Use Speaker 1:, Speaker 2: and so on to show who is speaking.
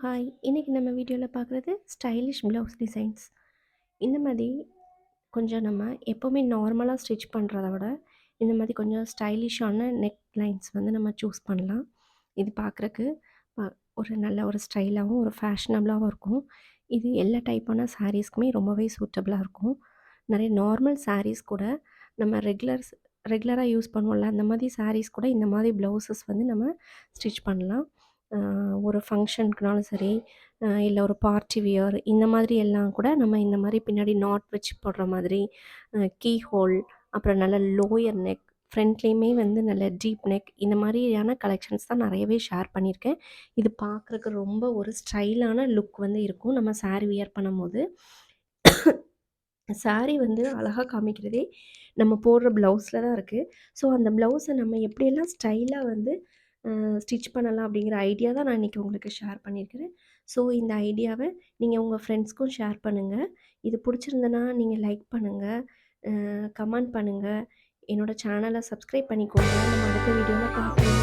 Speaker 1: Hi! இன்னைக்கு நம்ம வீடியோல பார்க்குறது ஸ்டைலிஷ் ப்ளவுஸ் டிசைன்ஸ். இந்த மாரி கொஞ்சம் நம்ம எப்பவுமே நார்மலா ஸ்டிச் பண்றத விட, இந்த மாரி கொஞ்சம் ஸ்டைலிஷான நெக் லைன்ஸ் வந்து நம்ம சூஸ் பண்ணலாம். இது பார்க்குறக்கு அ ஒரு நல்ல ஒரு ஸ்டைலாவும், ஒரு ஃபேஷனபிளாவும் இருக்கும். இது எல்லா டைப்பான சாரீஸ்க்குமே ரொம்பவே சூட்டபிளா இருக்கும். நெறைய நார்மல் சாரீஸ் கூட நம்ம ரெகுலரா யூஸ் பண்ணுவோம்ல, அந்த மாரி சாரீஸ் கூட இந்த மாரி ப்ளவுஸஸ் வந்து நம்ம ஸ்டிச் பண்ணலாம். அ ஒரு ஃபங்ஷனுக்குனாலும் சரி, இல்ல ஒரு பார்ட்டி வியர் இந்த மாதிரி எல்லாம் கூட நம்ம இந்த மாரி பின்னாடி நாட் வச்சு போடுற மாதிரி, கீ ஹோல், அப்புறம் நல்ல லோயர் நெக், ஃப்ரண்ட்லேயுமே வந்து நல்ல டீப் நெக் இந்த மாதிரியான கலெக்ஷன்ஸ் தான் நெறையவே ஷேர் பண்ணியிருக்கேன். இது பார்க்குறக்கு ரொம்ப ஒரு ஸ்டைலான லுக் வந்து இருக்கும். நம்ம சாரி வியர் பண்ணும்போது. சாரி வந்து அழகா காமிக்கிறதே நம்ம போடுற ப்ளவுஸில தான் இருக்கு. ஸோ, அந்த ப்ளவுஸ நம்ம எப்படியெல்லாம் ஸ்டைலா வந்து ஸ்டிச் பண்ணலாம் அப்படிங்கிற ஐடியா தான் நான் இன்னைக்கு உங்களுக்கு ஷேர் பண்ணியிருக்கிறேன். ஸோ, இந்த ஐடியாவ நீங்க உங்க ஃப்ரெண்ட்ஸ்க்கும் ஷேர் பண்ணுங்க. இது புடிச்சிருந்தனா நீங்க லைக் பண்ணுங்க, கமெண்ட் பண்ணுங்க. என்னோட சேனல சப்ஸ்கிரைப் பண்ணிக்கோங்க. நம்ம அடுத்த வீடியோல பார்க்கலாம்.